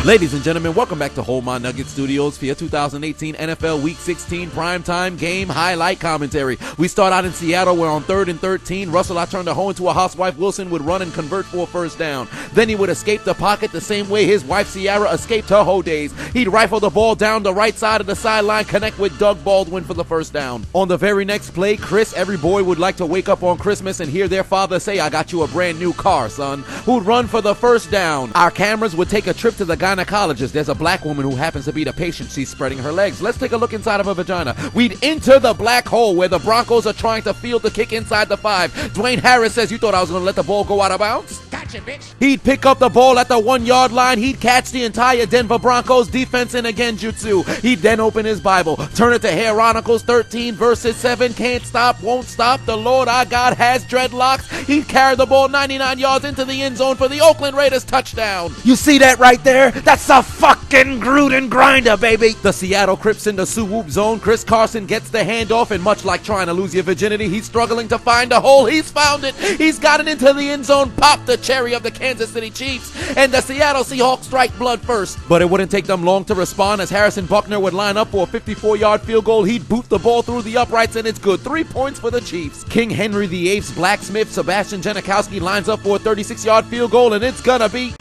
Ladies and gentlemen, welcome back to Hold My Nugget Studios for your 2018 NFL Week 16 primetime game highlight commentary. We start out in Seattle where on 3rd and 13, Russell I turned the hole into a housewife. Wilson would run and convert for a first down. Then he would escape the pocket the same way his wife Ciara escaped her hoe days. He'd rifle the ball down the right side of the sideline, connect with Doug Baldwin for the first down. On the very next play, Chris, every boy would like to wake up on Christmas and hear their father say, "I got you a brand new car, son," who'd run for the first down. Our cameras would take a trip to the gynecologist. There's a black woman who happens to be the patient. She's spreading her legs. Let's take a look inside of her vagina. We'd enter the black hole where the Broncos are trying to field the kick inside the 5. Dwayne Harris says, "You thought I was going to let the ball go out of bounds?" Gotcha, bitch. He'd pick up the ball at the 1-yard line. He'd catch the entire Denver Broncos defense in a genjutsu. He'd then open his Bible, turn it to Chronicles 13 verses 7. Can't stop, won't stop. The Lord our God has dreadlocks. He'd carry the ball 99 yards into the end zone for the Oakland Raiders touchdown. You see that right there? That's a fucking Gruden grinder, baby. The Seattle Crips in the Soo-Whoop zone. Chris Carson gets the handoff, and much like trying to lose your virginity, he's struggling to find a hole. He's found it. He's got it into the end zone. Pop the cherry of the Kansas City Chiefs, and the Seattle Seahawks strike blood first. But it wouldn't take them long to respond as Harrison Buckner would line up for a 54-yard field goal. He'd boot the ball through the uprights, and it's good. 3 points for the Chiefs. King Henry VIII's blacksmith, Sebastian Janikowski, lines up for a 36-yard field goal, and it's gonna be...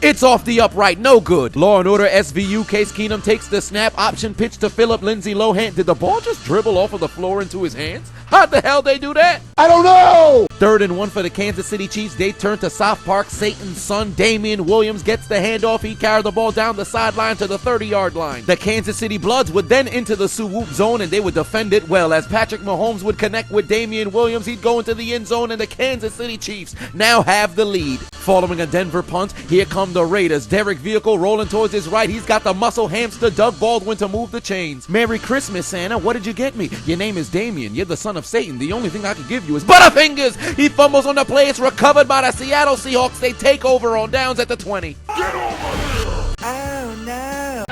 It's off the upright, no good. Law & Order SVU, Case Keenum takes the snap, option pitch to Philip Lindsay Lohan. Did the ball just dribble off of the floor into his hands? How the hell they do that? I don't know! 3rd and 1 for the Kansas City Chiefs. They turn to South Park. Satan's son, Damian Williams, gets the handoff. He carried the ball down the sideline to the 30-yard line. The Kansas City Bloods would then enter the Soo-Whoop zone, and they would defend it well. As Patrick Mahomes would connect with Damian Williams, he'd go into the end zone, and the Kansas City Chiefs now have the lead. Following a Denver punt, here come the Raiders. Derek Vehicle rolling towards his right. He's got the muscle hamster Doug Baldwin to move the chains. "Merry Christmas, Santa. What did you get me?" "Your name is Damien. You're the son of Satan. The only thing I can give you is Butterfingers." He fumbles on the play. It's recovered by the Seattle Seahawks. They take over on downs at the 20. Get over here! Oh, no.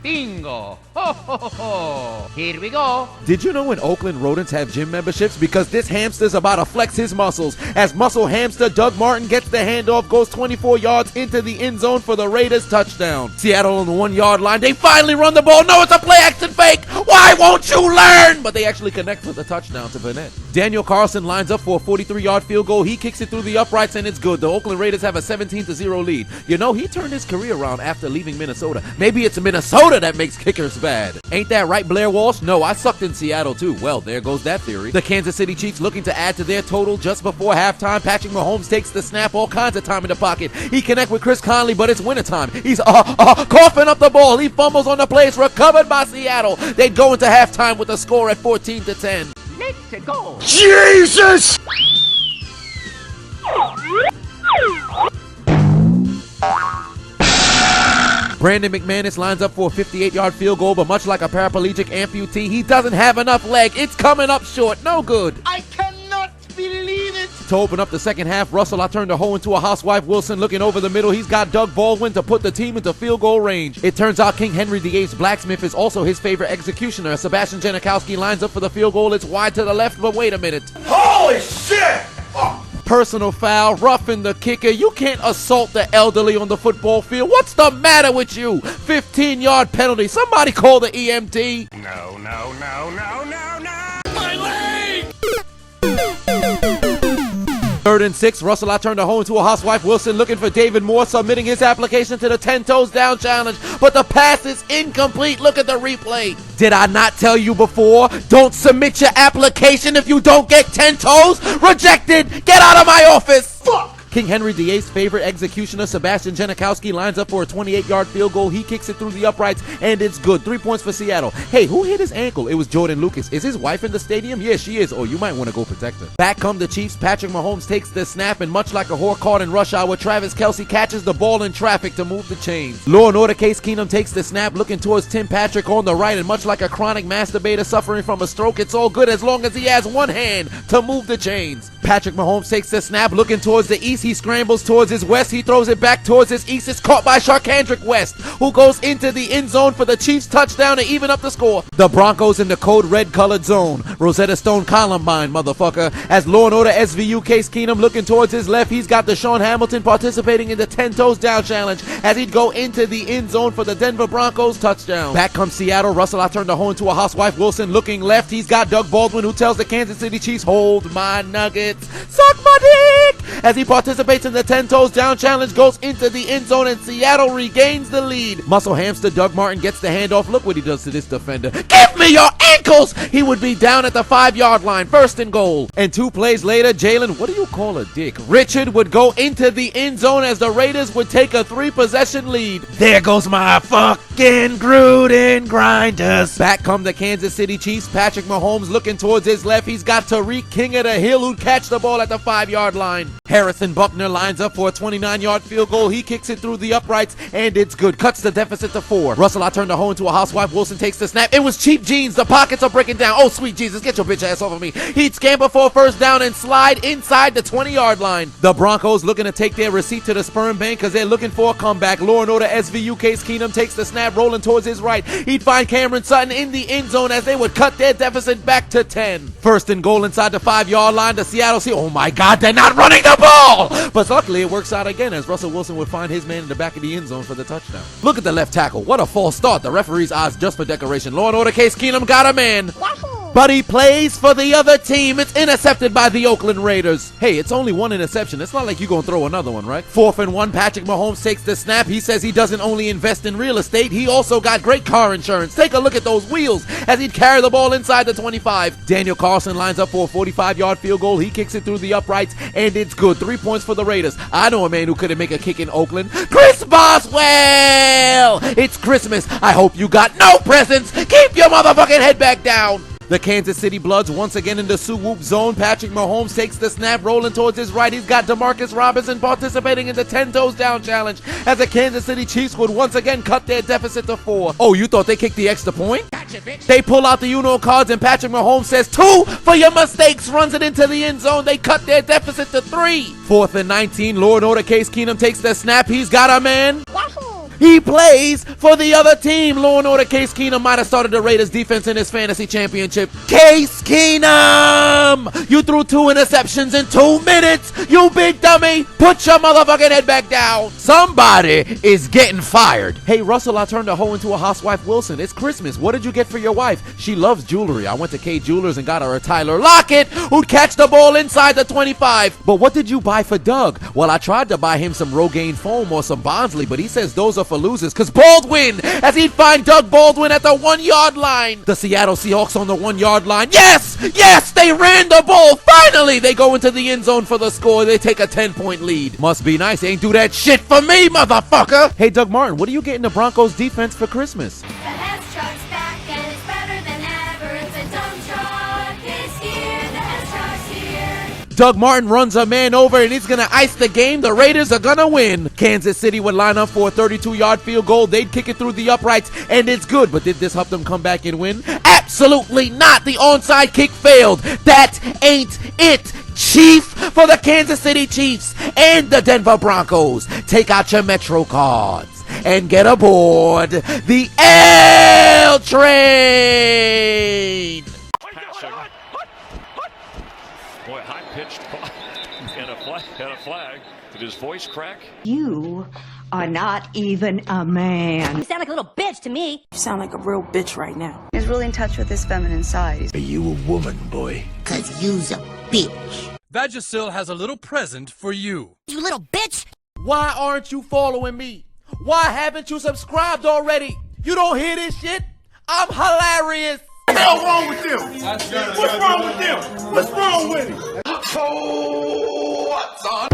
Bingo! Ho, ho, ho, ho. Here we go. Did you know when Oakland Rodents have gym memberships? Because this hamster's about to flex his muscles. As muscle hamster Doug Martin gets the handoff, goes 24 yards into the end zone for the Raiders touchdown. Seattle on the 1-yard line. They finally run the ball. No, it's a play action fake. Why won't you learn? But they actually connect for the touchdown to Burnett. Daniel Carlson lines up for a 43-yard field goal. He kicks it through the uprights, and it's good. The Oakland Raiders have a 17-0 lead. You know, he turned his career around after leaving Minnesota. Maybe it's Minnesota that makes kickers bad. Ain't that right, Blair Walsh? No, I sucked in Seattle too. Well, there goes that theory. The Kansas City Chiefs looking to add to their total just before halftime. Patrick Mahomes takes the snap, all kinds of time in the pocket. He connects with Chris Conley, but it's wintertime. He's coughing up the ball. He fumbles on the play. It's recovered by Seattle. They'd go into halftime with a score at 14-10. Let's go. Jesus! Brandon McManus lines up for a 58-yard field goal, but much like a paraplegic amputee, he doesn't have enough leg. It's coming up short. No good. I cannot believe it. To open up the second half, Russell I turned the hole into a housewife. Wilson looking over the middle. He's got Doug Baldwin to put the team into field goal range. It turns out King Henry VIII's blacksmith is also his favorite executioner. Sebastian Janikowski lines up for the field goal. It's wide to the left, but wait a minute. Holy shit! Oh. Personal foul, roughing the kicker. You can't assault the elderly on the football field. What's the matter with you? 15-yard penalty. Somebody call the EMT. No, no, no, no, no, no. My leg! 3rd and 6, Russell I turned the hole into a housewife. Wilson looking for David Moore, submitting his application to the 10 toes down challenge, but the pass is incomplete. Look at the replay. Did I not tell you before? Don't submit your application if you don't get 10 toes. Rejected. Get out of my office. Fuck. King Henry VIII's favorite executioner, Sebastian Janikowski, lines up for a 28-yard field goal. He kicks it through the uprights, and it's good. 3 points for Seattle. Hey, who hit his ankle? It was Jordan Lucas. Is his wife in the stadium? Yeah, she is. Oh, you might want to go protect her. Back come the Chiefs. Patrick Mahomes takes the snap, and much like a whore caught in rush hour, Travis Kelce catches the ball in traffic to move the chains. Law & Order Case Keenum takes the snap, looking towards Tim Patrick on the right, and much like a chronic masturbator suffering from a stroke, it's all good as long as he has one hand to move the chains. Patrick Mahomes takes the snap, looking towards the east. He scrambles towards his west. He throws it back towards his east. It's caught by Sharkandrick West, who goes into the end zone for the Chiefs touchdown to even up the score. The Broncos in the code red colored zone. Rosetta Stone Columbine, motherfucker. As Law & Order SVU Case Keenum looking towards his left. He's got Deshaun Hamilton participating in the 10 toes down challenge as he'd go into the end zone for the Denver Broncos touchdown. Back comes Seattle. Russell, I turned the hoe into a housewife. Wilson looking left. He's got Doug Baldwin, who tells the Kansas City Chiefs, hold my nuggets, suck my dick, as he participates in the 10 toes down challenge, goes into the end zone, and Seattle regains the lead. Muscle hamster Doug Martin gets the handoff. Look what he does to this defender. Give me your ankles! He would be down at the 5-yard line, first and goal. And 2 plays later, Jalen, what do you call a dick? Richard would go into the end zone as the Raiders would take a 3-possession lead. There goes my fucking Gruden grinders. Back come the Kansas City Chiefs. Patrick Mahomes looking towards his left. He's got Tariq King of the Hill, who'd catch the ball at the 5-yard line. Harrison Buckner lines up for a 29-yard field goal. He kicks it through the uprights, and it's good. Cuts the deficit to 4. Russell, I turned the hoe into a housewife. Wilson takes the snap. It was cheap jeans. The pockets are breaking down. Oh, sweet Jesus, get your bitch ass off of me. He'd scamper for a first down and slide inside the 20-yard line. The Broncos looking to take their receipt to the sperm bank because they're looking for a comeback. Law & Order SVU Case Keenum takes the snap, rolling towards his right. He'd find Cameron Sutton in the end zone as they would cut their deficit back to 10. First and goal inside the 5-yard line. The Seattle Seahawks, oh my God, they're not running the ball! But luckily it works out again as Russell Wilson would find his man in the back of the end zone for the touchdown. Look at the left tackle. What a false start. The referee's eyes just for decoration. Law & Order Case Keenum got a man. But he plays for the other team. It's intercepted by the Oakland Raiders. Hey, it's only 1 interception. It's not like you're going to throw another one, right? 4th and 1, Patrick Mahomes takes the snap. He says he doesn't only invest in real estate, he also got great car insurance. Take a look at those wheels as he'd carry the ball inside the 25. Daniel Carlson lines up for a 45-yard field goal. He kicks it through the uprights, and it's good. 3 points for the Raiders. I know a man who couldn't make a kick in Oakland. Chris Boswell! It's Christmas. I hope you got no presents. Keep your motherfucking head back down. The Kansas City Bloods once again in the Sioux-Whoop zone. Patrick Mahomes takes the snap, rolling towards his right. He's got DeMarcus Robinson participating in the 10 toes down challenge as the Kansas City Chiefs would once again cut their deficit to 4. Oh, you thought they kicked the extra point? Gotcha, bitch. They pull out the Uno cards and Patrick Mahomes says 2 for your mistakes, runs it into the end zone. They cut their deficit to 3. 4th and 19, Law & Order Case Keenum takes the snap. He's got a man. He plays for the other team. Law & Order Case Keenum might have started the Raiders defense in his fantasy championship. Case Keenum! You threw 2 interceptions in 2 minutes, you big dummy! Put your motherfucking head back down! Somebody is getting fired. Hey, Russell, I turned a hoe into a housewife. Wilson, it's Christmas. What did you get for your wife? She loves jewelry. I went to K Jewelers and got her a Tyler Lockett, who'd catch the ball inside the 25. But what did you buy for Doug? Well, I tried to buy him some Rogaine foam or some Bonsley, but he says those are for losers, because Baldwin, as he'd find Doug Baldwin at the 1-yard line. The Seattle Seahawks on the 1-yard line. Yes, they ran the ball. Finally, they go into the end zone for the score. They take a 10-point lead. Must be nice. They ain't do that shit for me, motherfucker. Hey, Doug Martin, what are you getting the Broncos defense for Christmas? The S truck's back and it's better than ever. It's a dump truck this year. The S truck's here. Doug Martin runs a man over and he's going to ice the game. The Raiders are going to win. Kansas City would line up for a 32-yard field goal. They'd kick it through the uprights, and it's good. But did this help them come back and win? Absolutely not. The onside kick failed. That ain't it, Chief. For the Kansas City Chiefs and the Denver Broncos, take out your Metro cards and get aboard the L train. Boy, high-pitched and a flag. Did his voice crack? You are not even a man. You sound like a little bitch to me. You sound like a real bitch right now. He's really in touch with his feminine side. Are you a woman, boy? 'Cause you's a bitch. Vagisil has a little present for you. You little bitch! Why aren't you following me? Why haven't you subscribed already? You don't hear this shit? I'm hilarious. What the hell wrong with them? What's wrong with them? What's wrong with it? So what's on?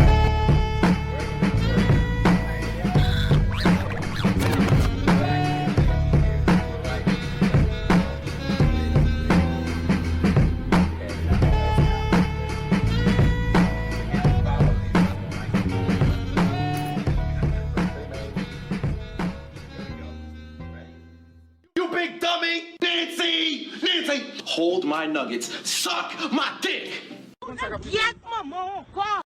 You big dummy! Nancy! Hold my nuggets. Suck my dick! Y'a que maman encore.